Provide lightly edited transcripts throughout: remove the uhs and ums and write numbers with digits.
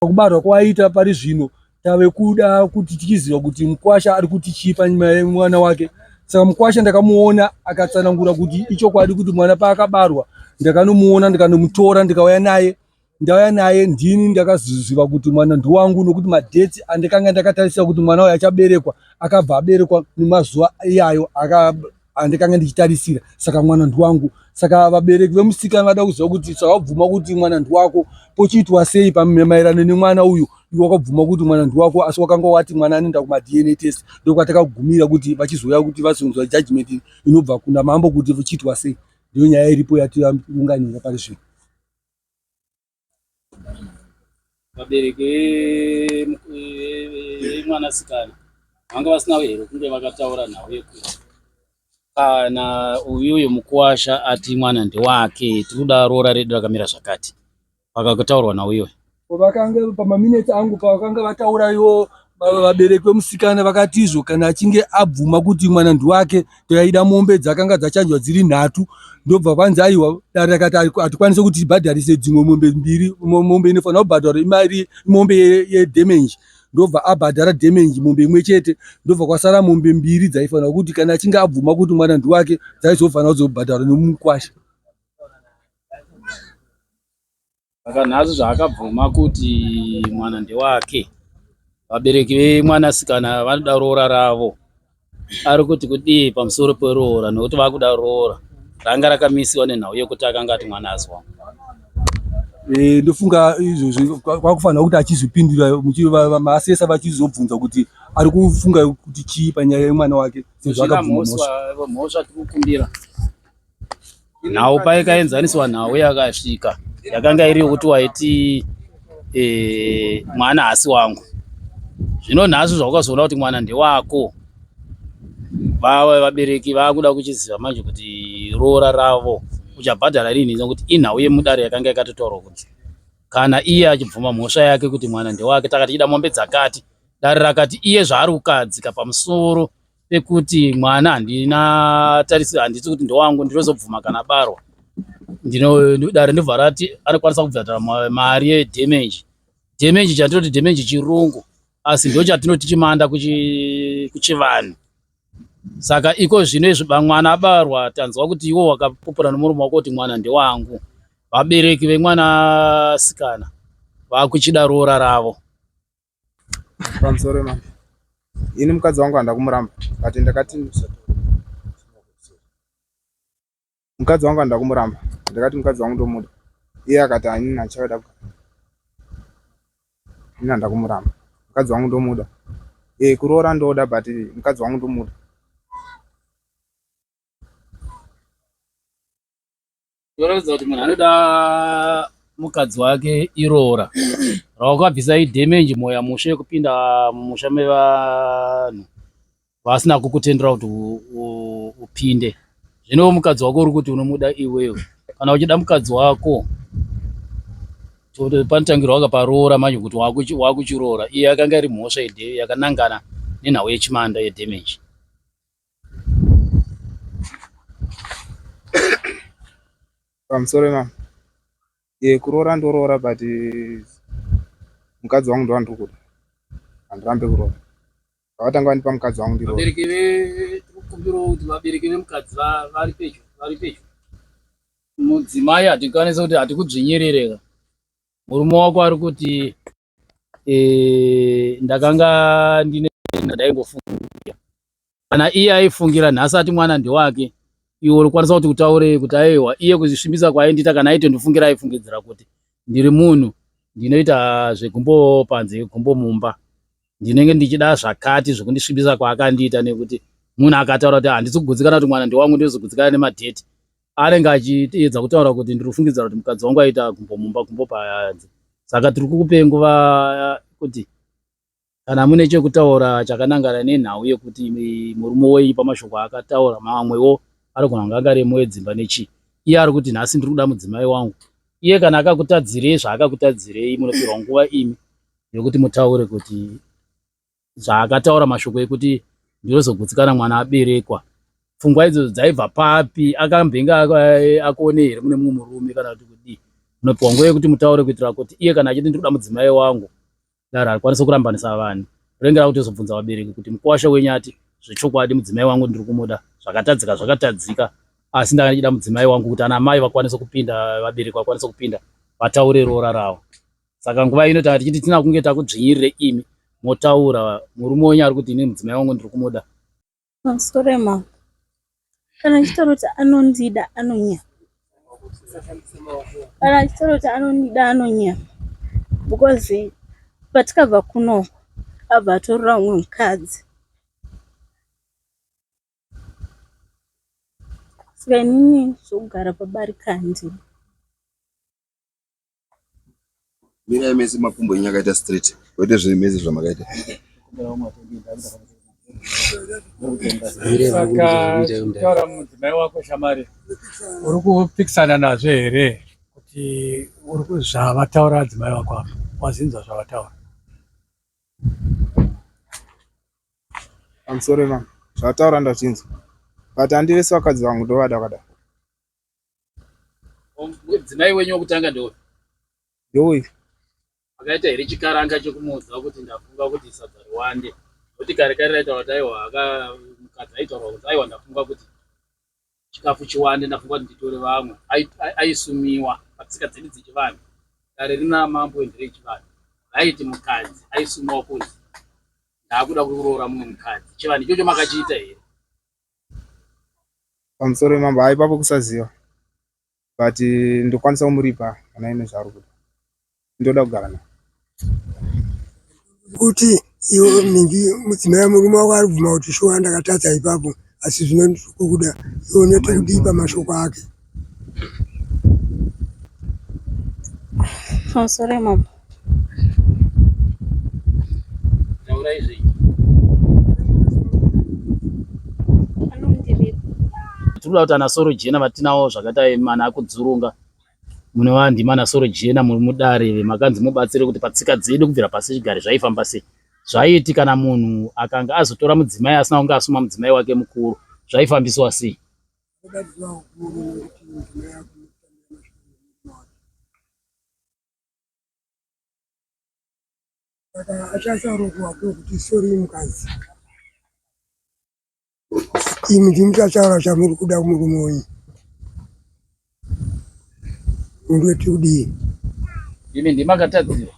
Kubarwa kwaita pari zvino tave kuda kuti tichiziva kuti mukwasha ari kutichipa mwana wake. Saka mukwasha ndakamuona akatsanangura kuti ichokwadi kuti mwana paakabarwa ndakanomuona ndikanomutora ndauya naye ndini ndakaziva kuti mwana ndiwangu, nokuti madheti andikanga ndakatarisa kuti mwana uyu achaberekwa akabva aberekwa nemazuva iyayo andikanga ndichitarisira. Saka mwana ndiwangu. Saka vabereki vemusikana vada kuziva kuti saka wabvuma kuti mwana ndiwako pochiitwa sei maererano nemwana uyu. Iwe wakabvuma kuti mwana ndiwako asi wakanga wati mwana anoenda kuma DNA test. Ndokwatakagumira kuti vachizoya kuti vazonzwa judgment inobva kuna mambo kuti vichiitwa sei. Ndiyo nyaya iripo yatiunganira pari zvino. Vabereki mwanasikana vanga vasina here kunge vakataura nawe kuti kana uyuyu mukwasha ati mwana ndewake tikuda rora redu rakamira zvakati, vakataurwa nauyo vakanga pamamineti angu pavakanga vataura ivo vabereki vemusikana vakatizvo kana achinge abvuma kuti mwana ndiwake toyaida mombe dzakanga dzachanjwa dziri 3 ndobva kwanzi aiwa dare rakati hatikwanise kuti tibhadharise dzimwe mombe 2. Mombe inofanira kubhadhara imari mombe yedamage, ndobva abhadhara damage mombe imwe chete, ndobva kwasara mombe 2 dzaifanira kuti kana achinge abvuma kuti mwana ndiwake dzaizofanira kuzobhadhara nomukwasha. Saka nhasi zvaakabvuma kuti mwana ndewake, vabereki vemwanasikana vanoda roora ravo. Ari kuti kudii pamusoro peroora, nokuti vakuda roora ranga rakamisiwa nenhau yekuti akanga ati mwana azwa. Ndofunga izvozvo kwakufanira kuti achizvipindura maasesa vachizobvunza kuti ari kufunga kuti chii panyaya yemwana wake. Mhosva tikukumbira nhau paikaenzaniswa nhau yakasvika yakanga iri yokuti waiti mwana hasi wangu. Zvino nhasi zvaukazoona kuti mwana ndewako, vabereki vakuda kuchiziva manje kuti roora ravo uchabhadhara rini, nokuti inhau yemudare yakanga yakatotaurwa kuti kana iye achibvuma mhosva yake kuti mwana ndewake, takati ida mombe dzakati, dare rakati iye zvaari kukadzika pamusoro pekuti mwana handiti kuti ndewangu ndinozobvuma kana barwa, dare ndobva rati anokwanisa kubhadhara mari yedamage. Damage chatinoti damage chirungu, asi ndo chatinoti chimanda kuchivanhu. Saka iko zvino izvi mwana abarwa tanzwa kuti iwo wakapupura nomuromo wako kuti mwana ndewangu, vabereki vemwanasikana vakuchida roora ravo. Pamusoro mama, ini mukadzi wangu handa kumuramba kati ndakati mukadzi wangu handa kumuramba, ndakati mukadzi wangu ndomuda, iye akati hanini achada ini handa kumuramba, mukadzi wangu ndomuda. Kuroora ndoda but mukadzi wangu ndomuda. Toratidza kuti munhu anoda mukadzi wake iroora rawakabvisa idamage moya mushe kupinda mumusha mevanhu vasina kukutendera kuti upinde. Zvino mukadzi wako uri kuti unomuda iwewe. Kana uchida mukadzi wako panotangirwa kaparoora manje kuti wakuchiroora. Iye yakanga iri mhosva yakanangana nenhau yechimanda yedamage. Pamusoro mama, kuroora ndoroora but mukadzi wangu ndo andiri kuda, handirambe kuroora. Vakatanga vandipa mukadzi wangu ndiroora. Tikukumbira kuti vabereki vemukadzi vari pedyo. Mudzimai hatikwanisa kuti hatikudzvinyerereka. Murume wako ari kuti ndakanga ndaingofungira. Kana iye aifungira nhasi ati mwana ndewake, iwe urikwanisa kuti utaure kuti aiwa iye kuzvisvimbisa kwaindita kana aite ndifungira aifungidzira kuti ndiri munhu ndinoita zvegumbo panze gumbo mumba, ndinenge ndichida zvakati zvekundisvimbisa kwaakandiita, nekuti munhu akataura kuti handisi kugutsikana kuti mwana ndewangu ndizogutsikana nemadheti, anenge achiedza kutaura kuti ndiri kufungidzira kuti mukadzi wangu aita gumbo mumba gumbo panze. Saka tiri kukupe nguva kuti kana mune chekutaura chakanangana nenhau yekuti murume weipa mashoko akataura mamwewo arigona kunge angaremo edzimba nechi. Iye ari kuti nhasi ndiri kuda mudzimai wangu. Iye kana akakutadzirei zvaakakutadzirei, munopirwa nguva imi yokuti mutaure kuti zvaakataura mashoko ekuti ndinozogutsikana mwana aberekwa. Pfungwa idzodzo dzaibva papi? Akambenga akone here mune mumwe murume kana kuti kudii? munopiwa nguva yekuti mutaure kuitira kuti iye kana achiti ndikuda mudzimai wangu daro akwanise kurambanisa vanhu, kurengera kuti uzobvunza vabereki kuti mukuwasha wenyu ati zvechokwadi mudzimai wangu ndiri kumuda, zvakatadzika, asi ndakachida mudzimai wangu kuti ana mai vakwanise kupinda, vabereki vakwanise kupinda vataure roora ravo. Saka nguva ino tichiti tina kunge takudzvinyirire imi motaura murume wenyu ari kuti ini mudzimai wangu ndiri kumuda. Sorema, kana achitaura kuti anondida anonya, kana achitaura kuti anondida anonya, because patikabva kuno abva atorora umwe mukadzi. Saka inini zvokugara pabarikandi. Mira mesi makumbo enyu akaita straight, kwete zvemesi zvamakaita. Saka taura mudzimai wako shamari, uri kupikisana nazvo here kuti uri zvavataura madzimai wako apa? Wazinzwa zvavataura? I'm sorry mama, zvataura ndachinzwa, but handivese vakadzi vangu ndovada kada. Mudzimai wenyu wokutanga Ndouyu akaita here chikaranga chekumuudza kuti ndafunga kuti sadza riwande, kuti kare raitaura kuti aiwa mukadzi aitaura kuti aiwa ndafunga kuti chikafu chiwande, ndafunga kuti nditore vamwe, aisumiwa patsika dzedu dzechivanhu. Kare rina mambo endere yechivanhu raiti mukadzi aisumiwa kunzi ndaakuda kuroora mumwe mukadzi. Chivanhu ichocho makachiita here? I'm sorry mama, haipapo kusaziva, but ndokwanisa kumuripa kana ine zvaari kuda. Ndoda kugara naye. Kuti iwe mingi mudzimai murume wako ari kubvuma kuti shuwa ndakatadza ipapo, asi zvino ndikukuda iwe unoita kudipa mashoko ake. Sorry mama. Taura izvi. Anondiripa. Tinoda kuti ana soro jena vatinawo zvakaita mana akudzurunga. Mune vandima ana soro jena muri mudare makanzi mubatsire kuti patsika dzedu kubvira pasi chigare zvaifamba sei. Zvaiti kana munhu akanga azotora mudzimai asina kunge asuma mudzimai wake mukuru, zvaifambiswa sei? Saka achasarokuwa kuti sori mukadzi, imi ndimuchachaura chamuri kuda kumurume wenyu. Mundu weti kudii? Imi ndimakatadzira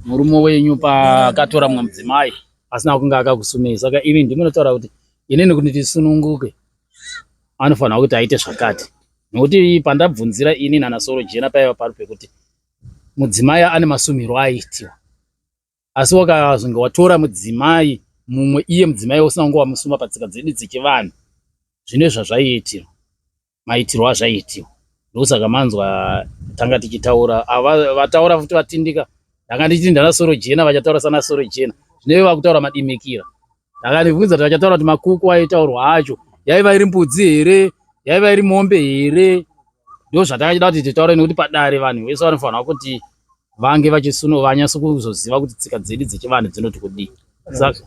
murume wenyu paakatora mumwe mudzimai asina kunge akakusumei. Saka imi ndimunotaura kuti inini kuti tisununguke anofanira kuti aite zvakati, nokuti pandabvunzira ini nana soro jena paiva pari pekuti mudzimai ane masumiro aitiwa, asi wakazonge watora mudzimai mumwe iye mudzimai usina kunge wamusuma patsika dzedu dzechivanhu, zvine zvazvaiitira, maitirwo azvaiitiwa. Ndosaka manzwa tanga tichitaura ava vataura futi vatindika, ndanga ndichiti ndana soro jena vachataura sana soro jena, zvinove vakutaura madimikira. Ndakandibvunza kuti vachataura kuti makuku aitaurwa acho yaiva iri mbudzi here, yaiva iri mombe here? Ndo zvatakachida kuti titaure, nekuti padare vanhu vese vanofanira kuti vange vanyase kuzoziva kuti tsika dzedu dzechivanhu dzinoti kudii. Saka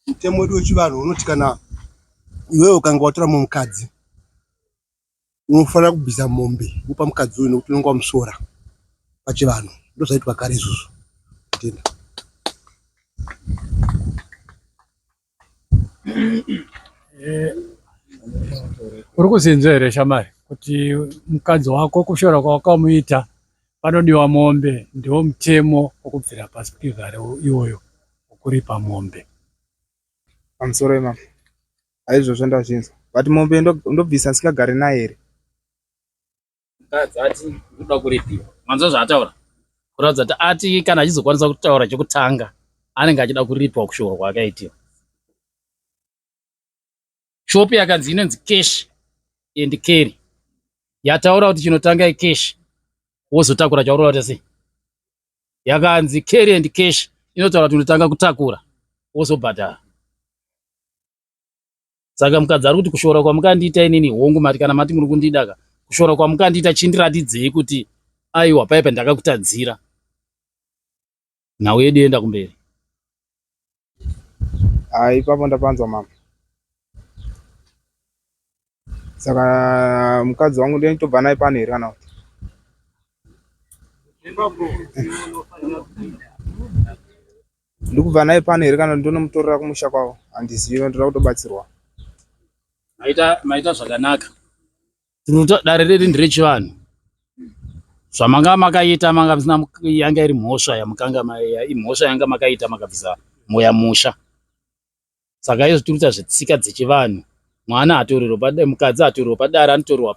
Mutemo wedu wechivanhu unoti kana iwewe ukanga watora mumwe mukadzi unofanira kubvisa mombe upa mukadzi uyu nekuti unenge wamusora pachivanhu. Ndo zvaitwa kare izvozvo. Tenda. Uri kuzinzwa here shamari kuti mukadzi wako kushora kwawakamuita panodiwa mombe? Ndiwo mutemo wokubvira pasi pekigare iwoyo wokuripa mombe. I'm sorry mama, haizvozvo ndazvinzwa, but mombe ndobvisa ndisikagare naye here. mukadzi ati ndoda kuripiwa, manzwa zvaataura, kuratidza kuti ati kana achizokwanisa kutaura chekutanga anenge achida kuripiwa kushorwa kwaakaitiwa. Shopi yakanzi inonzi cash and carry, yataura kuti chinotanga cash wozotakura chaurora kuti sei. Yakanzi carry and cash inotaura kuti unotanga kutakura wozobhadhara. Saka mukadzi ari kuti kushora kwamukandiita inini hongu mati kana mati muri kundidaka, kushora kwamukandiita chindiratidzei kuti aiwa paipa ndakakutadzira, nhau yedu enda kumberi. Ipapo ndapanzwa mama. Saka mukadzi wangu ndinotobva naye pane here kana kuti? Ndikubva naye pano here kana ndonomutorera kumusha kwavo handizivi, ndoda kutobatsirwa. Maita zvakanaka. Dare redu nderechivanhu. Zvamanga makaita manga musina yanga iri mhosva yamukanga imhosva yanga makaita makabvisa moya musha. Saka izvo tiri kuita zvetsika dzechivanhu. Mwana atorerwa padare, mukadzi atorerwa padare, anotorerwa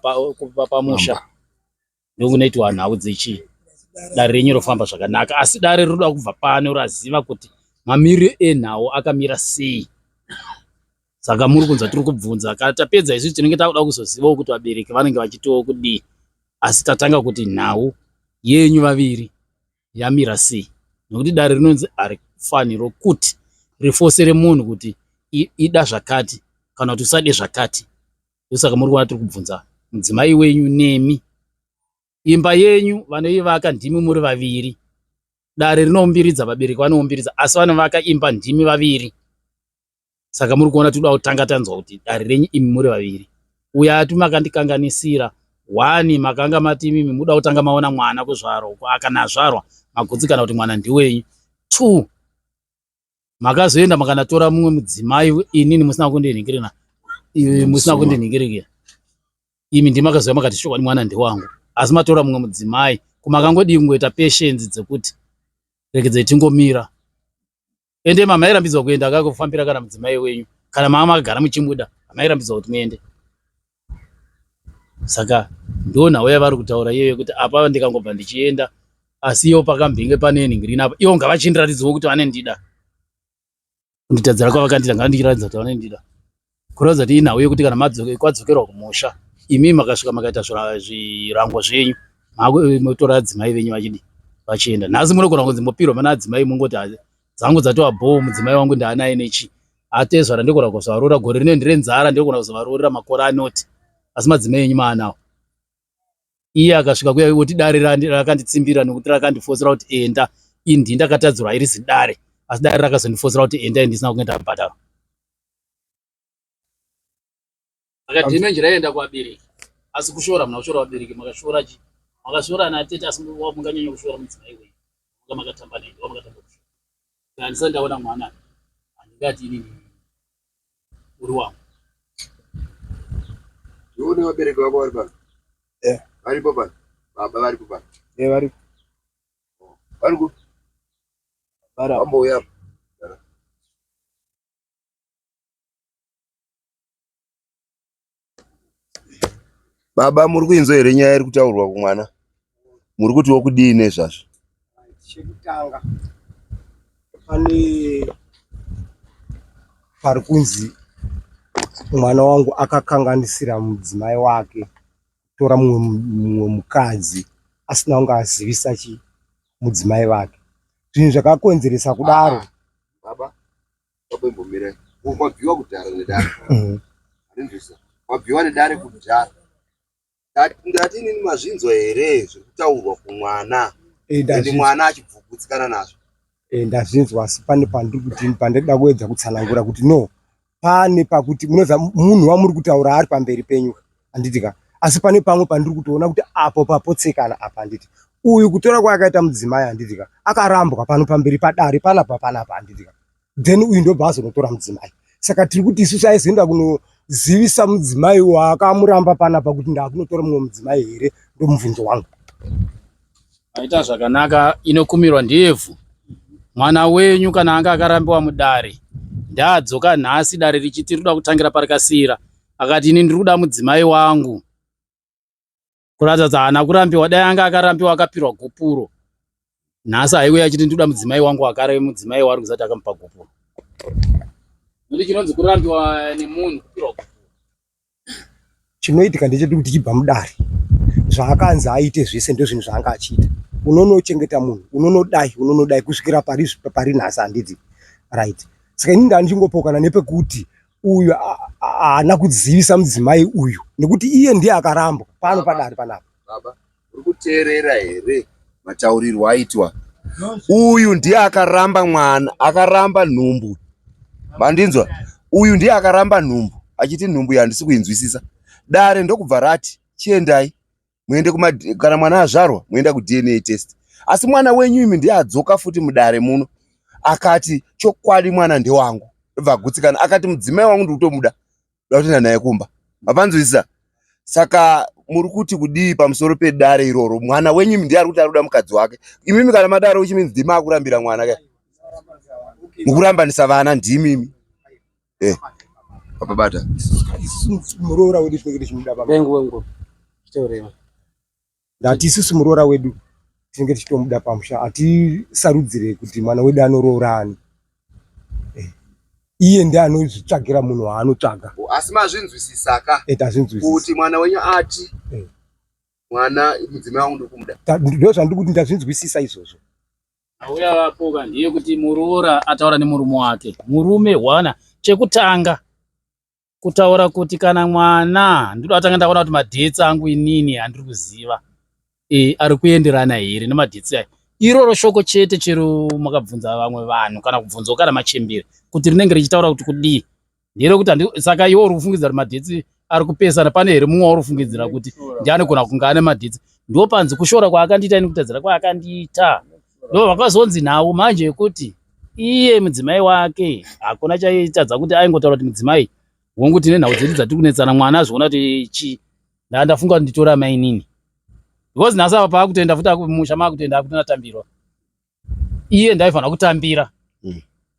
pamusha. Ndokunoitwa nhau dzechi. Dare renyu rofamba zvakanaka, asi dare rinoda kubva pano raziva kuti mamiriro enhau akamira sei. Saka muri kunzwa tiri kubvunza, kana tapedza isusu tinenge takuda kuzozivawo kuti vabereki vanenge vachitiwo kudii, asi tatanga kuti nhau yenyu vaviri yamira sei, nokuti dare rinonzi harifanirwo kuti rifosere munhu kuti ida zvakati kana kuti usade zvakati. Ndosaka muri kuona tiri kubvunza mudzimai wenyu nemi. Imba yenyu vanoivaka ndimi muri vaviri. Dare rinoumbiridza, vabereki vanoumbiridza, asi vanovaka imba ndimi vaviri. Saka muri kuona tinoda kutanga tanzwa kuti dare renyu imi muri vaviri. Uyo ati makandikanganisira, 1 makanga mati imimi muda kutanga maona mwana kuzvarwa, kana azvarwa magutsikana kuti mwana ndiwenyu. 2 makazoenda makanatora mumwe mudzimai, inini musina kundinhingirira, musina kundinhingirira. Imi ndimakazouya makati shokwadi mwana ndiwangu, asi matora mumwe mudzimai. Kumakangodi kungoita patience dzekuti regedzai tingomira. Ende mamairambidzwa kuenda akakufambira kana mudzimai wenyu, kana mama makagara muchimuda mamairambidzwa kuti muende. Saka ndo nhau yavari kutaura iyoyo kuti apa ndikangobva ndichienda, asi iwo pakambinge pane nhingirina apa, iwo ngavachindiratidzawo kuti vanendida. Kunditadzira kwavakandida ngavandichiratidza kuti vanendida. Kuratidza kuti inhau yekuti kana kwadzokerwa kumusha, imi makasvika makaita zvirango zvenyu, motora adzimai venyu vachidi vachienda. Nhasi munogona kunzi mopirwa mana adzimai mungoti dzangu dzatova bho, mudzimai wangu ndaanaye nechi. Atezvara ndikona kuzovarora gore rino ndirenzara, ndikona kuzovarorera makore anoti, asi madzimai enyu maanawo. Iye akasvika kuya kuti dare rakanditsimbira nokuti rakandifosera kuti enda, ini ndakatadzirwa iri zidare, asi dare rakazondifosera kuti enda ndisina kunge ndabhadhara. Saka ndine njira yenda kuvabereki, asi kushora muna kushora vabereki, makashora chi? Makashora natete, asi munganyanya kushora mudzimai wenyu, makatamba naye, makatamba kushora. Handisati ndaona mwana, handingati inini uri wangu. Ndione vabereki vako vari pano? Varipo pano? Baba varipo pano? Varipo. Varipo? Vambouya apa? Baba, muri kuinzwa here nyaya iri kutaurwa kumwana? Muri kutiwo kudii nezvazvo? Chekutanga pane pari kunzi mwana wangu akakanganisira mudzimai wake, tora mumwe mukadzi asina kunge azivisa mudzimai wake. Zvinhu zvakakonzeresa kudaro. Baba, wabvembomirai. Wabviwa kudhara nedare. Handinzwisa. Wabviwa nedare kudhara. Ngati inini mazvinzwa here zviri kutaurwa kumwana? Ende mwana achibvugutsikana nazvo. Ndazvinzwa, asi pane pandinoda kuedza kutsanangura kuti no, pane pakuti munoza munhu wamuri kutaura ari pamberi penyu, handitika, asi pane pamwe pandiri kutoona kuti apo papotsekana apa, handiti. Uyu kutora kwaakaita mudzimai, handitika, akarambwa pano pamberi padare panapa, handitika. Then uyu ndobva azonotora mudzimai. Saka tiri kuti isusu aizoenda kunozivisa mudzimai wakamuramba panapa kuti ndakunotora mumwe mudzimai here, ndomubvunzo wangu. Aita zvakanaka, inokumirwa ndevhu. Mwana wenyu kana anga akarambiwa mudare, ndaadzoka nhasi dare richiti rinoda kutangira parikasira, akati ini ndiri kuda mudzimai wangu. Kuratidza kuti haana kurambiwa, dai anga akarambiwa akapirwa gopuro. Nhasi haiwe achiti ndiri kuda mudzimai wangu, akare mudzimai waari kuzati akamupa gopuro. Nokuti chinonzi kurambiwa nemunhu kupirwa gopuro. Chinoitika ndechekuti tichibva mudare, zvaakanzi aite zvese ndozvinhu zvaanga achiita. Unonochengeta munhu, unonodai kusvikira pari nhasi, handiti, right? Saka ini ndandichingopoukana nepekuti uyu haana kudzivisa mudzimai uyu, nekuti iye ndiye akarambwa pano padare panapa. Baba, uri kuteerera here mataurirwo aitwa? Uyu ndiye akaramba mwana, akaramba nhumbu. Mandinzwa? Uyu ndiye akaramba nhumbu, achiti nhumbu handisi kuinzwisisa. Dare ndokubva rati, chiendai. Muende kana mwana azvarwa, muenda kuDNA test. asi mwana wenyu imi ndiye adzoka futi mudare muno akati chokwadi mwana ndewangu, ndobva agutsikana akati mudzimai wangu ndikutomuda, ndoda kutoenda naye kumba. Mapanzwisisa. Saka muri kuti kudii pamusoro pedare iroro? Mwana wenyu imi ndiye ari kuti arikuda mukadzi wake. Imimi kana madare uchiminzi ndimi akurambira mwana kai, mukurambanisa vana ndimi imi. Papa bata muroora wedu tinenge tichimuda baba. Wengu chiteurema. Ndati isusu muroora wedu tinenge tichitomuda pamusha, atisarudzire kuti mwana wedu anoroora ani. Iye ndiye anozvitsvagira munhu waanotsvaga. asi mazvinzwisisa ka Tazvinzwisisa kuti mwana wenyu ati mwana mudzimai wangu ndokumuda? Ndo zvandiri kuti ndazvinzwisisa izvozvo. Auya vapoka ndiye kuti muroora ataura nemurume wake. Murume hwana chekutanga kutaura kuti kana mwana ndiro atanga ndaona kuti madhetsi angu inini handiri kuziva ari kuenderana here nemadhetsi aya. Iroro shoko chete chero makabvunza vamwe vanhu kana kubvunzawo kana machembere kuti rinenge richitaura kuti kudii. Ndiro kuti saka iwo uri kufungidzira kuti madhetsi ari kupesana, pane here mumwe uri kufungidzira kuti ndiani kuna kunga ane madhetsi. Ndo panzi kushora kwaakandiita ini kutadzira kwaakandiita. Ndo vakazonzi nawo manje ekuti iye mudzimai wake hakuna chaitadza kuti aingotaura kuti mudzimai wangu tine nhau dzedu dzatiri kunetsana, mwana azviona kuti ndafunga kuti nditora mai nini. Because nhasi apa paakutoenda futi musha maakutoenda akutonatambirwa. Iye ndaifanira kutambira.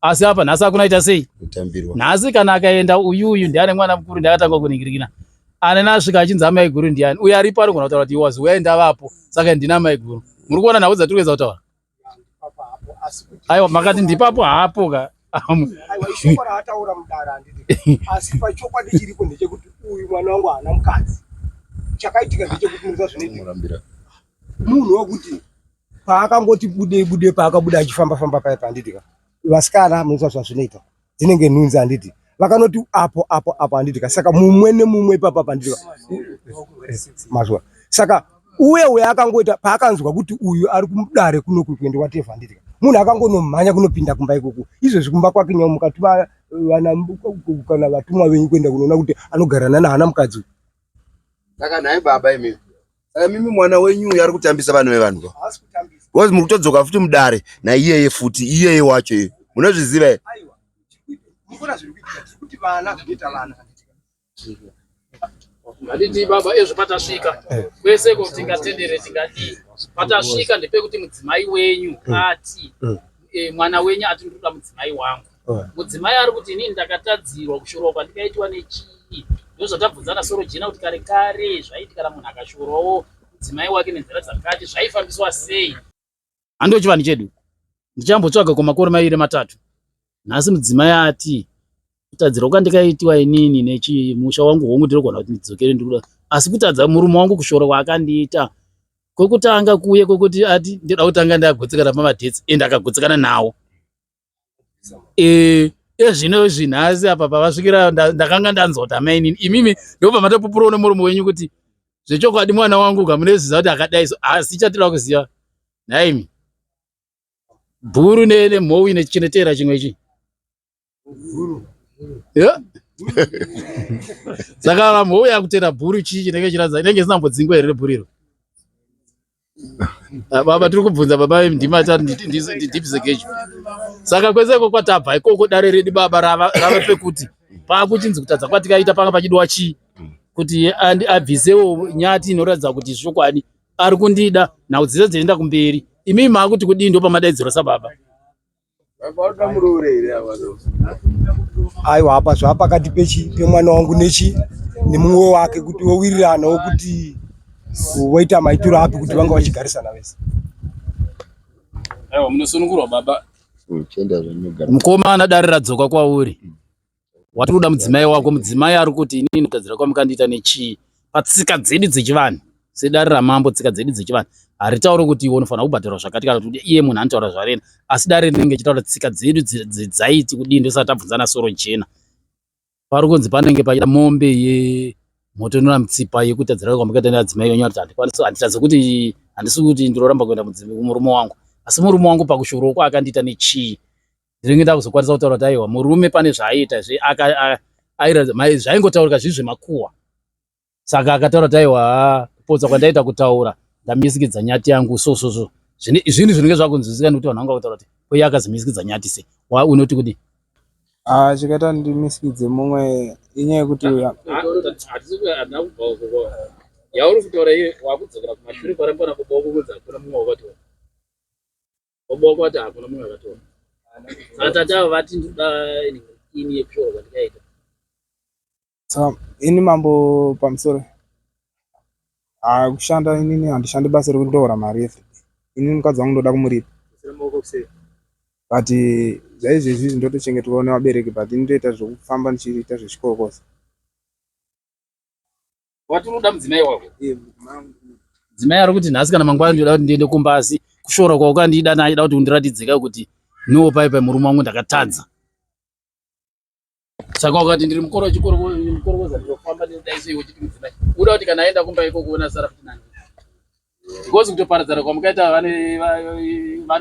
Asi apa nhasi akunaita sei? Kutambirwa. Nhasi kana akaenda uyuyu ndiane mwana mukuru ndakatanga kuningirikina. Anena asvika achinzi amai guru ndiani? Uyu aripo anogona kutaura kuti wazi waenda vapo saka ndina mai guru. Muri kuona nhau dzatiri kuedza kutaura? Aiwa makati ndipapo hapo ka. Aiwa ishoko raataura mudara handiti. Asi pachokwadi chiripo ndechekuti uyu mwana wangu haana mukadzi. Chakaitika ndechekuti muri zvinoitika. Munhu wekuti paakangoti bude paakabuda achifamba paya handitika. Vasikana munozwa zvazvinoita. Dzinenge nhunzi handiti. Vakanoti apo handitika. Saka mumwe nemumwe ipapa handitika. Mazwa. Saka uye akangoita paakanzwa kuti uyu ari kumudare kunoku kuende watevha handitika. Munhu akangonomhanya kunopinda kumba ikoko. Izvezvi kumba kwake nyama mukati vana kana vatumwa venyu kuenda kunoona kuti anogarana nahana mukadzi. Saka nhaye baba imi. Saka mimi mwana wenyu ari kutambisa vanhu vevanhu. Haasi kutambisa. Because muri kutodzoka futi mudare naiyeye futi iyeye wacho iye. Munozviziva here? Aiwa. Mukona zviri kuitika kuti vana zvinoita vana handitika. Ngatiti baba ezvo patasvika kwese kuti tingatendere tingati patasvika ndepekuti mudzimai wenyu ati mwana wenyu ati ndinoda mudzimai wangu. Mudzimai ari kuti inini ndakatadzirwa kushoroka ndikaitwa nechii. Ndozvatabvunzana soro jena kuti kare kare zvaiti kana munhu akashorawo mudzimai wake nenzira dzakati zvaifambiswa sei. Hando chivanhu chedu ndichambotsvaga kwamakore 2-3. Nhasi mudzimai ati kutadzira kwandikaitwa inini nechimusha wangu hongu ndirogona kuti ndidzokere ndikuda, asi kutadza murume wangu kushora kwakandiita kwekutanga kuye kwekuti ati ndinoda kutanga ndagutsikana pamadhetsi endakagutsikana nawo. Ezvino zvinhasi apa pavasvikira ndakanga ndanzota mainini imimi ndopa matapupurawo nemurume wenyu kuti zvechokwadi mwana wangu kamunoziva kuti akadai so, asi chatinoda kuziva naimi bhuru nemhou inechenetera chimwe ichi. Saka mhou yakutera bhuru chii chinenge chiradza inenge isinambodzingwa here bhuru iro. Baba tiri kubvunza baba ndima tati ndidipsekeji. Saka kweseko kwatabva ikoko dare redu baba rava pekuti paakuchinzi kutadza kwatikaita panga pachidwa chii kuti abvisewo nyati inoratidza kuti zvokwadi ari kundida nhau dzise dzinoenda kumberi. Imimi maakuti kudii ndo pamadaidziro sababa. Aiwa apa zvapakati pemwana wangu nemumwe wake kuti wowiriranawo kuti woita maitiro api kuti vanga vachigarisana vese. Aiwa munosunungurwa baba. Mukomana dare radzoka kwauri. Wati kuda mudzimai wako, mudzimai ari kuti inini kutadzira kwamukandiita nechii. Patsika dzedu dzechivanhu sedare ramambo, tsika dzedu dzechivanhu haritauri kuti iwe unofanira kubhadharwa zvakati kana kuti iye munhu anotaura zvarena, asi dare rinenge chitaura tsika dzedu dzaiti kudii ndosati tabvunzana soro jena. Pari kunzi panenge pachida mombe yemotonora mutsipa yekutadzira kwamukaita neadzimai wenyu kuti handisi kuti ndoramba kuenda murume wangu, asi murume wangu pakushorowo kwakandiita nechii. Ndinenge ndakuzokwanisa kutaura kuti aiwa murume pane zvaaita zvaingotaurika zviri zvemakuhwa. Saka akataura kuti aiwa kupodza kwandaita kutaura ndamisikidza nyati yangu sososo Zvinhu zvinenge zvakunzwisika nekuti vanhu vanga kutaura kuti uye akazimisikidza nyati sei. Unoti kuti chikaita ndimisikidze mumwe inyaya yekuti yauri kutaura iye wakudzokera kumashure parambona kuboko kudza kuna mumwe wakatoa kuboko kuti hakuna mumwe akatoa saka tata vati ndoda ini yekushora kwandikaita saka ini mambo pamusoro kushanda inini handishandi basa rekundoora mari yefe ini mukadzi wangu ndoda kumuripa but zvaizvezvi ndotochengetwawo nevabereki but inotoita zvokufamba ndichiita zvechikorokoza. wati unoda mudzimai wako? Mudzimai ari kuti nhasi kana mangwana ndoda kuti ndiende kumba asi kushora kwawakandida naida kuti undiratidzika kuti no pai murume wangu ndakatadza. Saka wakati ndiri mukorokoza ndinofamba ndidaiso iwe chiti mudzimai. Uda kuti kana aenda kumba iko kuona sara kuti nani. Because kutoparadzana kwamukaita vari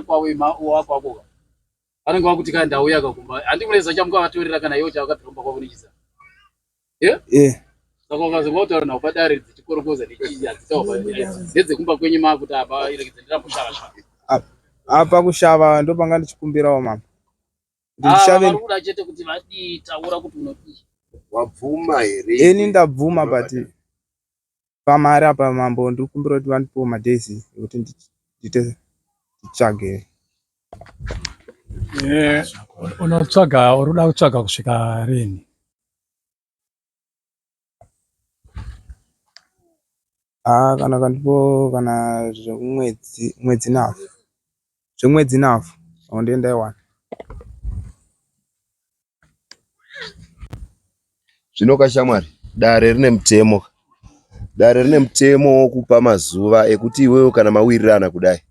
kwavo wako wako. Vanenge vakuti kana ndauya kakumba. Handimuneza chamukavatorera kana iwe chawakatiromba kwavo nechisa. Saka ukazongotaura nawo padare dzichikorokoza ndedzekumba kwenyu makuti apa irekedze ndiramushava. Apa kushava ndopanga ndichikumbirawo mama. Vari kuda chete kuti vaditaura kuti unodii. Wabvuma here? Ini ndabvuma but pamari apa mambo ndiri kumbira kuti vandipewo madhezi ekuti nditsvage. Unotsvaga, unoda kutsvaga kusvika rini? Kana kandipo kana zvemwedzi nafu. Zvemwedzi nafu. Ndoenda iwana. Zvino kashamwari, dare rine mutemo. Dare rine mutemo wokupa mazuva ekuti iwewe kana mawirirana kudai.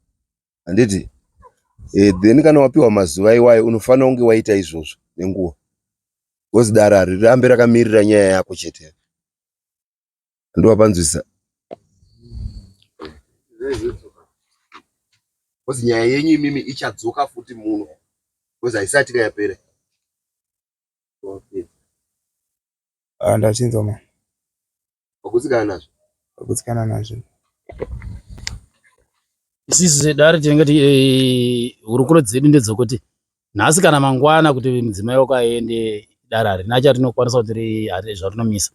Handiti? Then kana wapiwa mazuva iwayo unofanira kunge waita izvozvo nenguva. Because dare harirambe rakamirira nyaya yako chete. Ndowapanzwisa. Because nyaya yenyu imimi ichadzoka futi muno. Because haisati yapera. Ndachinzwa ma. Wakutsikana nazvo? Wakutsikana nazvo. Isisi sedare tinenge hurukuro dzedu ndedzokuti nhasi kana mangwana kuti mudzimai wako aende dare harina charinokwanisa kuti zvarinomisa.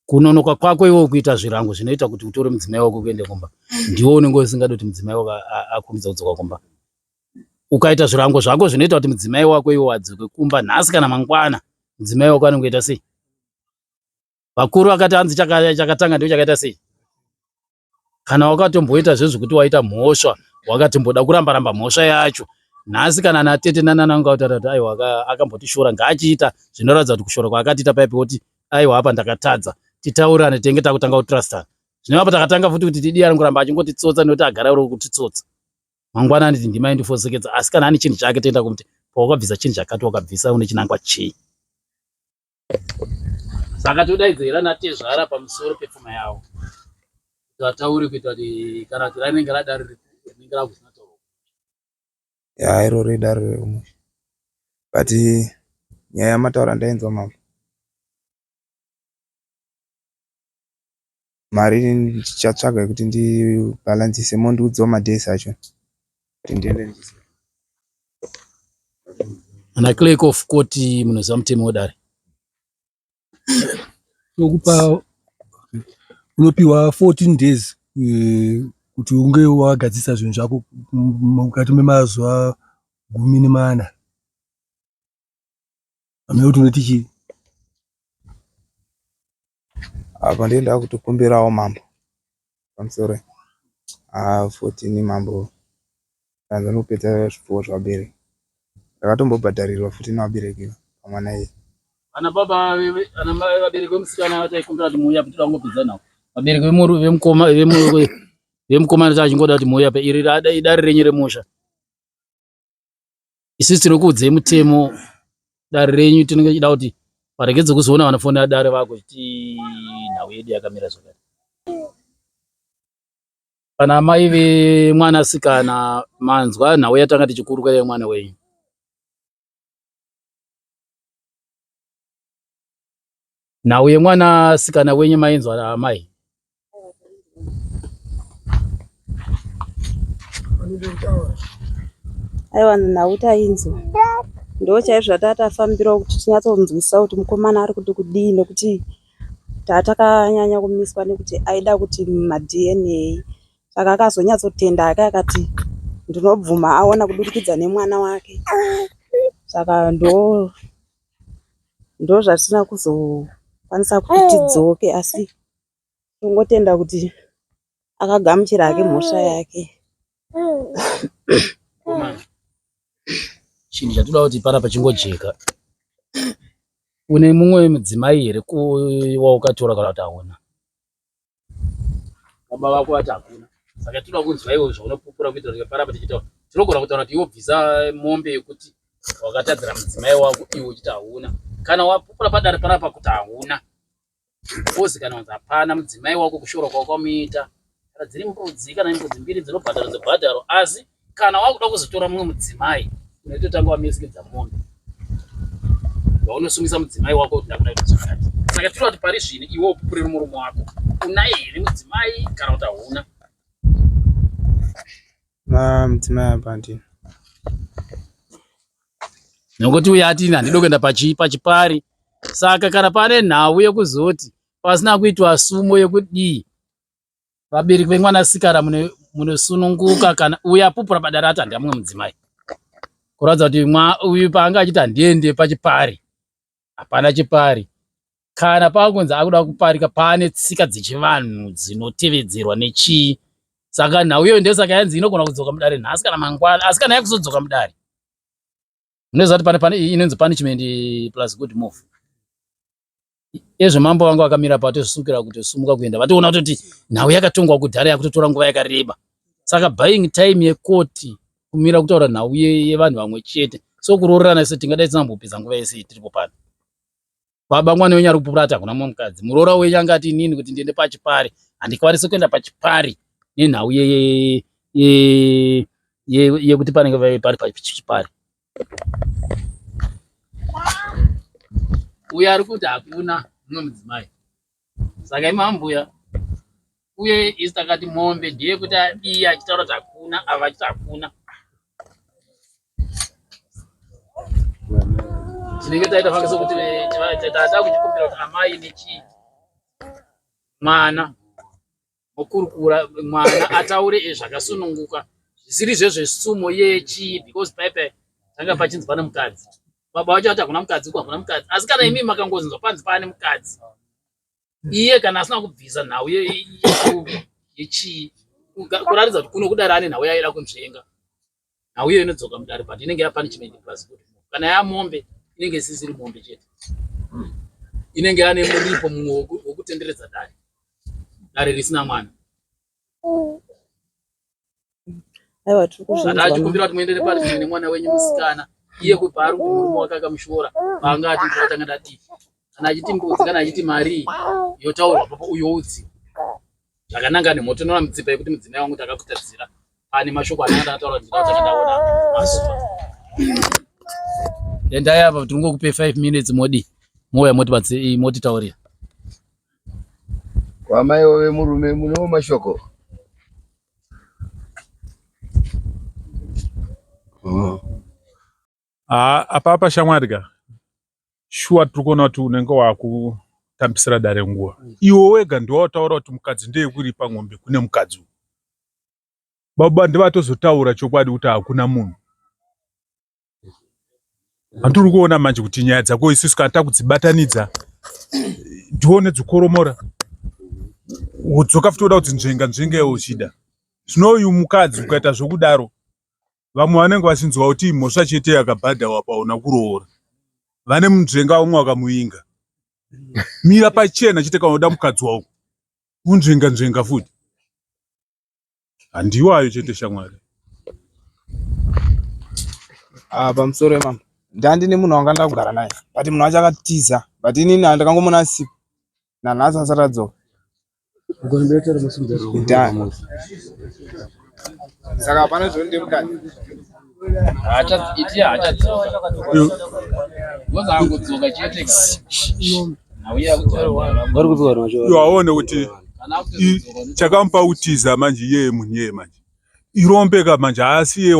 Kunonoka kwako iwe kuita zvirango zvinoita kuti utore mudzimai wako kuende kumba. Ndiwo unenge usingadi kuti mudzimai wako akumbidza kudzoka kumba. Ukaita zvirango zvako zvinoita kuti mudzimai wako iwe wadzoke kumba nhasi kana mangwana mudzimai wako anongoita sei? Vakuru vakati hanzi chakatanga ndicho chakaita sei? Kana wakatomboita zvezvekuti waita mhosva wakatomboda kuramba mhosva yacho nhasi kana natete nanananga kutaura kuti aiwa akambotishora ngaachiita zvinoratidza kuti kushora kwaakatiita paipe kuti aiwa apa ndakatadza titaurane tenge takutanga kutrustana. Zvino apa takatanga futi kuti tidii arongoramba achingotitsotsa nekuti agara uri kutitsotsa. Mangwana anditi ndima indifosekedza asi kana ane chinhu chake toenda kumuti pawakabvisa chinhu chakati wakabvisa une chinangwa chii. Saka todaidzira natezvara pamusoro pepfuma yavo. Tatauri kuita kuti kana kuti rinenge radare rinenge rakuzina tauro. Iro redare remusha. But nyaya yamataura ndainzwa mambo. Mari ndichatsvaga kuti ndibhalansise mondiudzawo madhezi acho. Kuti ndiende ndise. Ana clerk of court munoziva mutemo wedare. Unopiwa 14 days kuti unge wagadzisa zvinhu zvako mukati memazuva 14. Amene kuti unoti chii? Apa ndenda kutokumbirawo mambo. Pamusoro 14 mambo. Tanza nopedza zvipfuwo zvabereki. Ndakatombobhadharirwa futi navabereki pamwana iye. Ana baba ana mai vabereki vemusikana vataikumbira kuti muuya kuti tangopedza nawo. Vabereki vemukomana tachingoda kuti muuya iri idare renyu remusha. Isisi tinokuudzei mutemo dare renyu tinenge tichida kuti paregedze kuzoona vanofonera dare vako kuti nhau yedu yakamira zvakati. Kana mai vemwanasikana manzwa nhau yatanga tichikurukura yemwana wenyu. Nhau yemwanasikana wenyu mainzwa amai. aiwa nauti ainzwa ndo chaizvo tatafambira kuti tinyatsonzwisa kuti mukomana ari kuti kudii nekuti tatakanyanya kumiswa nekuti aida kuti ma-DNA saka akazonyatsotenda akati ndinobvuma aona kudurikidza nemwana wake saka ndo zvatisina kuzokwanisa kuti tidzoke asi tongotenda kuti akagamuchira ake mhosva yake. Chinhu chatoda kuti panapa chingojeka. Une mumwe mudzimai here waukatora kana kuti hauna? Baba vako vati hakuna. Saka toda kunzwa iwo zvaunopupura kuita kuti panapa tichitaura. Tinogona kutaura kuti iwo bvisa mombe yekuti wakatadzira mudzimai wako iwo uchiti hauna. Kana wapupura padare panapa kuti hauna. Ozi kana kuti hapana mudzimai wako kushora kwawakamuita. Kana dziri mbudzi kana mbudzi mbiri dzinobhadharo dzobhadharo asi kana wakuda kuzotora mumwe mudzimai unototanga wamesikidza mombe. Waunosungisa mudzimai wako kuti ndakuda kuti zvakati. Saka tinoda kuti pari zvino iwe upupurire muromo wako. Una here mudzimai kana kuti hauna? Mudzimai apa ndini. Nokuti uya ati handidi kuenda pachipari. Saka kana pane nhau yekuzoti pasina kuitwa sumo yekudii vabereki vemwanasikana munosununguka kana uya apupura padare ati handina mumwe mudzimai. Kuratidza kuti uyu paanga achiti handiende pachipari hapana chipari. Kana pakunzi akuda kuparika pane tsika dzechivanhu dzinotevedzerwa nechii. Saka nhau iyoyo ndesaka yanzi inogona kudzoka mudare nhasi kana mangwana asi kana yakuzodzoka mudare munoziva kuti pane inonzi punishment plus good move. Ezvemambo vangu vakamira patosukira kutosumuka kuenda vatoona kutoti nhau yakatongwa kudhara yakutotora nguva yakareba. Saka buying time yekoti kumira kutaura nhau yevanhu vamwe chete. So kuroorana se tingadai tinambopedza nguva yese tiripo pano. Baba mwana wenyari kupupura ati hakuna mumwe mukadzi. Muroora wenyu angati inini kuti ndiende pachipari handikwanisi kuenda pachipari nenhau yekuti panenge pari pachipari. Uya ari kuti hakuna mumwe mudzimai. Saka imambuya uye isi takati mombe ndiye kuti iye achitaura kuti hakuna ava achiti hakuna. Tinenge taita fangisa kuti tata kuchikumbira kuti amai nechii mwana okurukura mwana ataure zvakasununguka zvisiri zvezvesumo yechii because paipai tanga pachinzi pane mukadzi. Baba vacho ati hakuna mukadzi uko hakuna mukadzi asi kana imi makangozinzwa panzi pane mukadzi iye kana asina kubvisa nhau yechii kuratidza kuti kuno kudare ane nhau yaida kunzvenga nhau iyo inodzoka mudare but inenge yapunishment plus good move. Kana yamombe inenge isisiri mombe chete inenge ane muripo mumwe wokutenderedza dare risina mwana. Aiwa tikuzvinzwa achikumbira kuti muendere pari zvine mwana wenyu musikana iye kupaari kuti murume wake akamushora paanga ati ndoatanga ndati kana achiti mbudzi kana achiti mari yotaurwa papo uyo udzi zvakananga nemhoto nona mudzipa yekuti mudzimai wangu takakutadzira pane mashoko ananga ndataura kuti ndinotanga ndaona mazuva. Endai apa kuti tingokupe 5 minutes modi mouya motitaurira. Kwamai wewe murume munewo mashoko. Apa shamwariga shuwa tiri kuona kuti unenge wakutambisira dare nguva. Iwe wega ndotaura kuti mukadzi ndeye kuri pamombe kune mukadzi. Baba ndivatozotaura chokwadi kuti hakuna munhu. Handiri kuona manje kuti nyaya dzako isusu kana takudzibatanidza ndione dzikoromora. Udzoka futi uda kuti nzvenga uchida. Zvino uyu mukadzi ukaita zvokudaro vamwe vanenge vachinzwa kuti mhosva chete yakabhadhawa pauna kuroora. Vane munzvenga umwe wakamuinga. Mira pachena chete kana uda mukadzi wako. Unzvenga futi. Handiwayo chete shamwari. Pamusoro mama. Ndandine munhu wanga ndakugara naye. But munhu wacho akatiza. But inini handakangomona siku. Nanhasi asati adzoka. Saka hapana zvonde mukadzi. Waone kuti chakamupa utiza manje yeye munhu yeye manje. irombeka manje asiye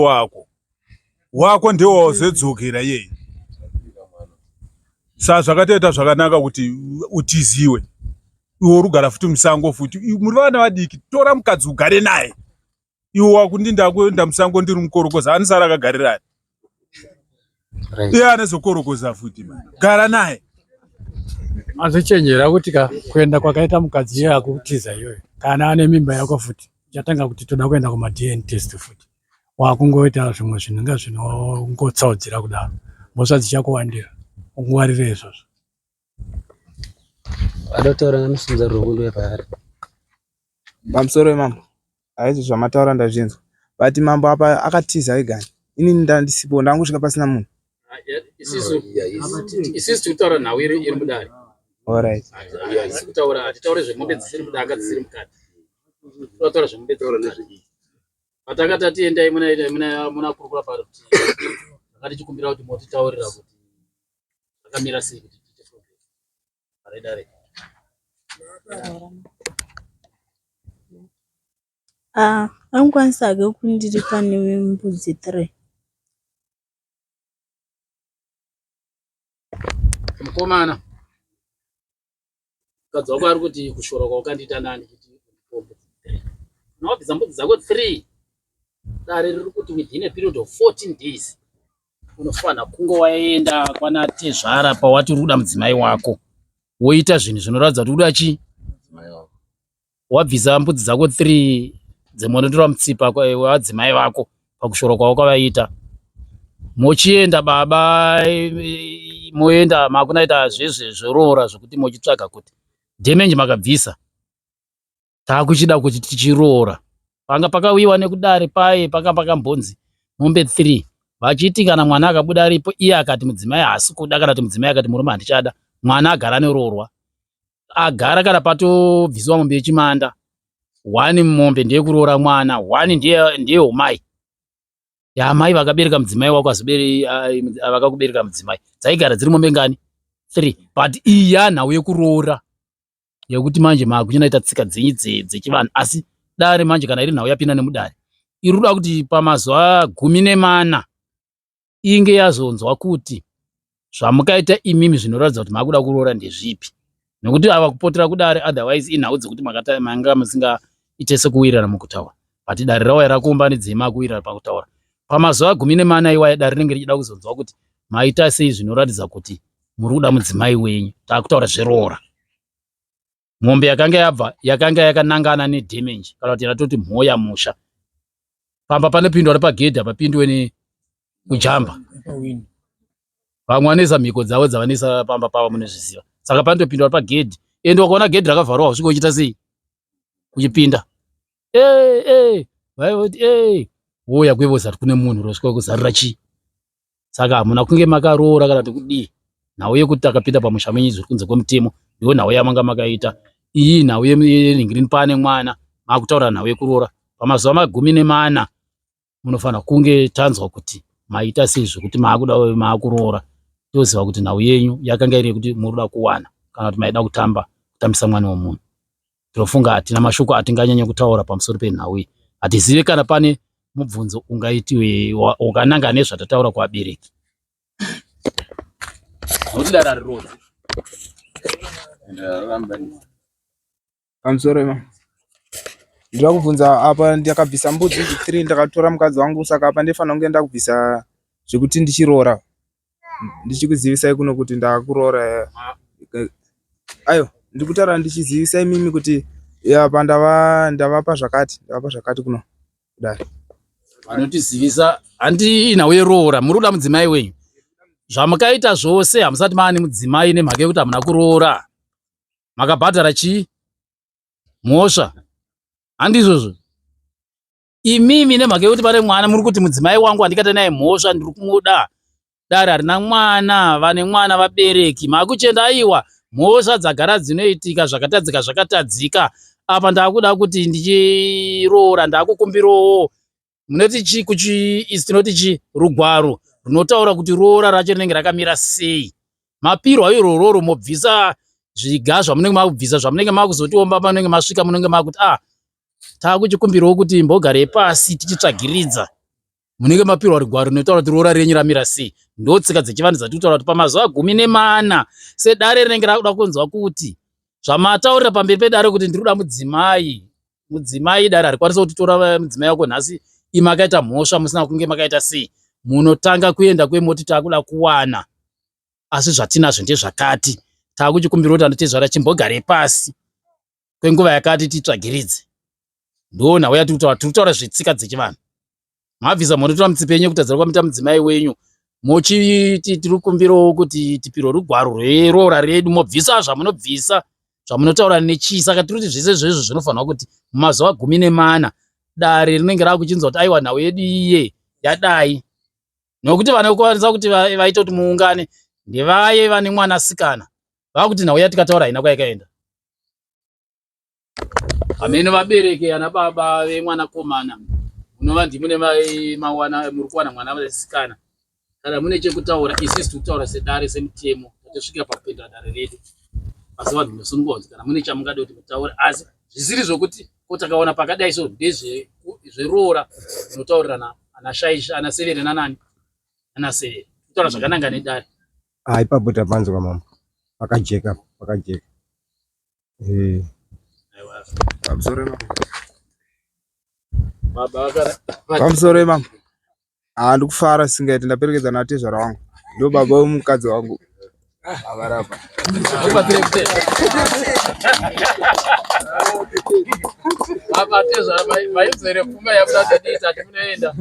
wako ndiwo wazedzokera yeye. Saka zvakatoita zvakanaka kuti utiziwe iwe urugara futi musango futi muri vana vadiki, tora mukadzi ugare naye. Iwe wakundinda kuenda musango ndiri mukorokoza, anisara akagarira iye anezokorokoza futi, gara naye. Azvichenjera kuti kuenda kwakaita mukadzi iye akutiza iyoyo kana ane mimba yako futi chatanga kuti toda kuenda kuma DNA test futi wakungoita zvimwe zvinenge zvinongotsaudzira kudaro mhosva dzichakuwandira ungwarire izvozvo. Adoktora ngamisunza rukundo yapari pamusoro wemambo haizvo zvamataura ndazvinzwa, but mambo apa akatiza igani, ini ndandisipo ndangosvika pasina munhu. Isisu kutaura nhau iri mudare. Alright. Isi kutaura atitaure zvemombe dzisiri mudanga dzisiri mukati. Totaura zvemombe dzisiri. Patakati tiendai muna kurukura pari kuti akati chikumbira kuti motitaurira kuti akamira sei kuti tiite problem. Paredare. Angikwanisa ke kundiri pane mbudzi 3. Mukomana. Mukadzi wako ari kuti kushora kwawakandiita nani kuti mbudzi 3. Unawabvisa mbudzi dzako 3. Dare riri kuti within a period of 14 days unofanira kunge waenda kwana tezvara pawati ruda mudzimai wako. Woita zvinhu zvinoratidza kuti uda chi? Wabvisa mbudzi dzako 3 dzemonotora mutsipa wadzimai vako pakushora kwavo kwavaita. Mochienda baba moenda makunaita zvezveroora zvokuti mochitsvaga kuti damage makabvisa. Takuchida kuti tichiroora. Panga pakawiwa nekudare paye pakambonzi mombe 3. Vachiti kana mwana akabuda aripo iye akati mudzimai haasi kuda kana kuti mudzimai akati murume handichada, mwana agara neroorwa. Agara kana patobviswa mombe yechimanda. 1 mombe ndiye kuroora mwana, 1 ndiye umai. Mai vakabereka mudzimai wako vakakubereka mudzimai. Dzaigara dziri mombe ngani? 3. But iyi yanhau yekuroora. Yekuti manje makuchinaita tsika dzenyu dzechivanhu, asi dare manje kana iri nhau yapinda nemudare. Iri kuda kuti pamazuva 14 inge yazonzwa kuti zvamukaita imimi zvinoratidza kuti makuda kuroora ndezvipi. Nekuti ava kupotera kudare otherwise inhau dzekuti manga musingaite sekuwirirana mukutaura. But dare rauya rakomba nedzema kuwirirana pakutaura. Pamazuva 14 iwaya dare rinenge richida kuzonzwa kuti maita sei zvinoratidza kuti muri kuda mudzimai wenyu. Takutaura zveroora. Mombe yakanga yabva yakanga yakanangana nedamage kana kuti yatoti mhoya musha. Pamba panopindwa nepagedhi apapindwe nekujamba. Vamwe vanesa mhiko dzavo dzavanesa pamba pavo munozviziva. Saka panopindwa nepagedhi. Ende wakaona gedhi rakavharwa usvika uchita sei? Uchipinda. Woya kwevozati kune munhu rosvika kuzarira chi? Saka hamuna kunge makaroora kana kuti kudii. Nhau yekuti takapinda pamusha menyu zviri kunze kwemutemo ndiwo nhau yamanga makaita. Iyi nhau yeringiri pane mwana makutaura nhau yekuroora. Pamazuva 14 munofanira kunge tanzwa kuti maita sei zvokuti makuda makuroora. Toziva kuti nhau yenyu yakanga iri kuti muruda kuwana kana kuti maida kutambisa mwana womunhu. Tinofunga hatina mashoko atinganyanya kutaura pamusoro penhau iyi. Hatizivi kana pane mubvunzo ungaitiwe ukananga nezvatataura kuvabereki. Nokuti dare harirodzi. Pamusoro wemambo ndira kubvunza apa ndakabvisa mbudzi 3 ndakatora mukadzi wangu, saka apa ndifanira kunge ndakubvisa zvekuti ndichiroora ndichikuzivisai kuno kuti ndakuroora. Ayo ndikutaura ndichizivisai mimi kuti apa ndavapa zvakati kuno kudare. Vanotizivisa handi nhau yeroora, muri kuda mudzimai wenyu. Zvamukaita zvose hamusati maane mudzimai nemhaka yekuti hamuna kuroora. Makabhadhara chii? Mhosva. Handizvozvo. Imimi nemhaka yekuti pane mwana muri kuti mudzimai wangu handikata naye mhosva ndiri kumuda. Dare harina mwana, vane mwana vabereki. Makuchenda aiwa mhosva dzagara dzinoitika zvakatadzika. Apa ndakuda kuti ndichiroora ndakukumbirawo. Munoti chi isi tinoti chi? Rugwaro runotaura kuti roora racho rinenge rakamira sei. Mapirwa irororo mobvisa zviga zvamunenge makubvisa zvamunenge makuzotiomba panenge masvika munenge makuti takuchikumbirawo kuti mbogarei pasi tichitsvagiridza munenge mapirwa rigwaro rinotaura kuti roora renyu ramira sei. Ndo tsika dzechivanhu dzatinotaura kuti pamazuva 14 sedare rinenge rakuda kunzwa kuti zvamataurira pamberi pedare kuti ndiri kuda mudzimai. Mudzimai dare harikwanisa kutitora mudzimai wako nhasi imakaita mhosva musina kunge makaita sei. Munotanga kuenda kwemoti takuda kuwana, asi zvatinazvo ndezvakati. Takuchikumbira kuti anotezvara chimbogarei pasi kwenguva yakati titsvagiridze. Ndo nhau yatiri kutaura zvetsika dzechivanhu. Mabvisa munotora mutsipenyu kutadzira kwamita mudzimai wenyu, mochiti tiri kukumbirawo kuti tipirwe rugwaro rweroora redu, mobvisa zvamunobvisa zvamunotaura nechii. Saka tiri kuti zvese izvozvo zvinofanirwa kuti mumazuva 14 dare rinenge rakuchinzwa kuti aiwa nhau yedu iye yadai. Nokuti vanokwanisa kuti vaita kuti muungane ndevaye vane mwanasikana, vakuti nhau yatikataura haina kwayakaenda. Hamene vabereki ana baba vemwanakomana munova ndimune muri kuwana mwana wesikana, kana mune chekutaura isisi tikutaura sedare semutemo tatosvika pakupedza dare redu. Asi vanhu musungodzi kana mune chamungada kuti mutaure, asi zvisiri zvokuti kotakaona pakadai so ndezveroora zvinotaurirana ana Shaisha ana Severi nanani ana Severi kutaura zvakananga nedare. Ipapo tapanzwa mama pakajeka pamusoro mama handikufara singaiti ndaperekedza natezvara wangu ndo baba wemukadzi wangu avarapa. Maizere pfuma yabuda tadita timunoenda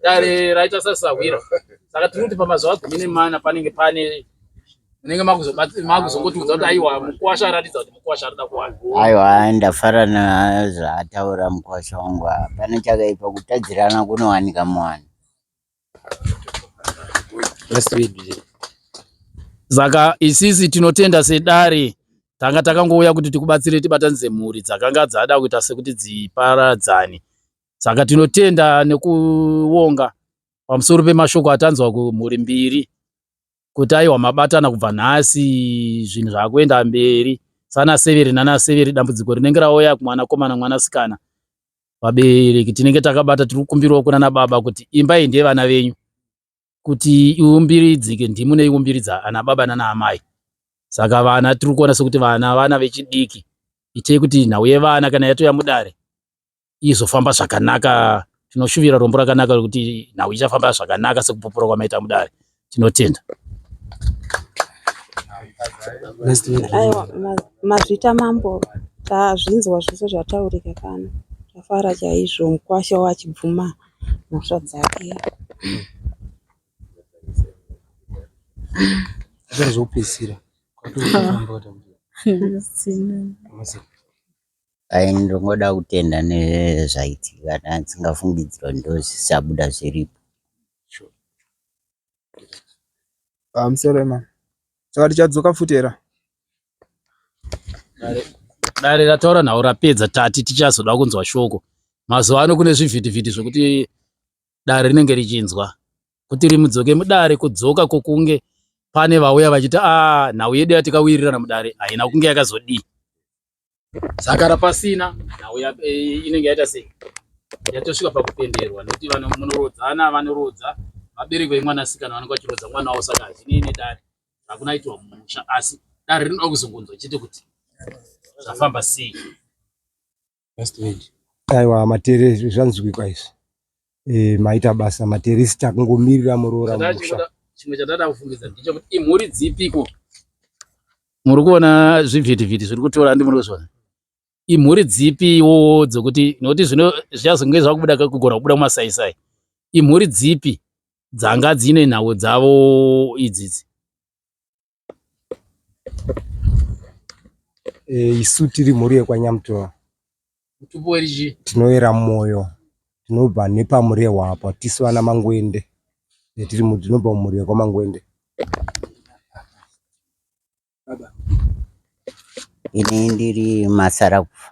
dare raita sasahwira. Saka tiri kuti pamazuva 14 panenge pane munenge makuzongotiudza kuti aiwa mukwasha aratidza kuti mukwasha arida kuwana. Aiwa ndafara nazvaataura mukwasha wangu. Pane chakaipa kutadzirana kunowanika muwanhu. Saka isisi tinotenda sedare tanga takangouya kuti tikubatsire tibatanidze mhuri dzakanga dzada kuita sekuti dziparadzane. Saka tinotenda nekuonga pamusoro pemashoko atanzwa kumhuri mbiri kuti aiwa mabatana kubva nhasi zvinhu zvakuenda mberi. Sana Severi nana Severi dambudziko rinenge rauya kumwanakomana mwanasikana, vabereki tinenge takabata tiri kukumbirawo kunana baba kuti imbai ndiye vana venyu, kuti iumbiridzike ndimune iumbiridza ana baba nana amai. Saka vana tiri kuona sekuti vana vechidiki, itei kuti nhau yevana kana yatoya mudare izofamba zvakanaka. Tinoshuvira rombo rakanaka rekuti nhau ichafamba zvakanaka sekupupura kwamaita mudare. Tinotenda. Aiwa mazvita mambo tazvinzwa zvese zvataurika kana tafara chaizvo. Mukwasha wachibvuma mhosva dzake. zvazvopisira ndongoda kutenda nezvaitika ndandingafungidzira ndo zvisabuda zviripo. Pamusoro mama saka tichadzoka futera dare rataura nhau rapedza tati tichazoda kunzwa shoko. Mazuva ano kune zvivhitivhiti zvokuti dare rinenge richinzwa kuti rimudzoke mudare. Kudzoka kokunge pane vauya vachiti nhau yedu yatikawirira mudare haina kunge yakazodii. Saka rapasina nhau inenge yaita sei yatosvika pakupenderwa nekuti munorodzana vanorodza vabereki vemwanasikana vanenge vachirodza mwana wavo. Saka hazvinei nedare hakuna itwa musha, asi dare rinoda kuzongonzwa chete kuti zvafamba sei. Aiwa matere zvanzwikwa izvi maita basa materesi takungomirira muroora musha. Chimwe chatada kufungidza ndechekuti imhuri dzipiko muri kuona zvivhitivhiti zviri kutora ndi muri kuzviona. Imhuri dzipiwo dzokuti nokuti zvino zvichazonge zvakubuda kugona kubuda mumasaisai. Imhuri dzipi dzanga dzine nhau dzavo idzidzi? Isu tiri mhuri yekwanyamutova. Mutupo werichi tinoera mwoyo, tinobva nepamurehwa apa tisu vana Mangwende. Tinobva mumhuri yekwamangwende. Ini ndiri Masarakufa,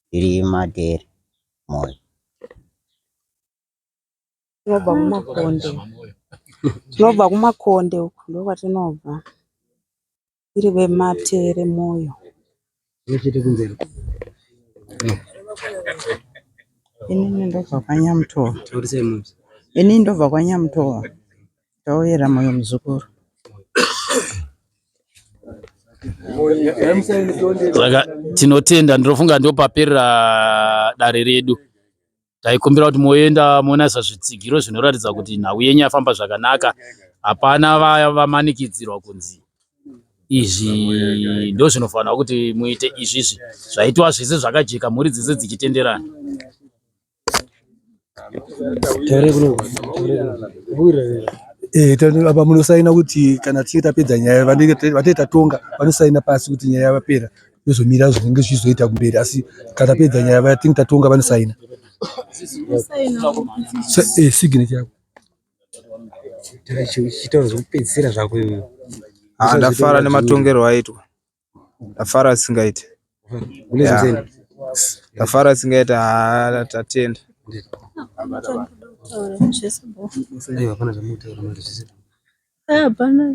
ndiri Matere moyo. Tinobva kumakonde. Tinobva kumakonde uku ndo kwatinobva. Tiri vematere moyo. nechete kunzeri Inini ndobva kwaNyamutova. Inini ndobva kwaNyamutova. Ndauya moyo muzukuru. Saka tinotenda, ndinofunga ndopaperera dare redu. Taikumbira kuti moenda monasa zvitsigiro zvinoratidza kuti nhau yenyu yafamba zvakanaka. Hapana vaya vamanikidzirwa kunzi izvi ndo zvinofanira kuti muite izvizvi. Zvaitwa zvese zvakajeka, mhuri dzese dzichitenderana. Apa munosaina kuti kana tichinge tapedza nyaya vanenge tatonga vanosaina pasi kuti nyaya yapera yozomira zvinenge zvizoita kumberi, asi kana tapedza nyaya vatinge tatonga vanosaina signature yako chitauro zvekupedzisira zvako iwe. Ndafara nematongero aitwa. Ndafara asingaiti. Ndafara asingaiti tatenda. Hapana,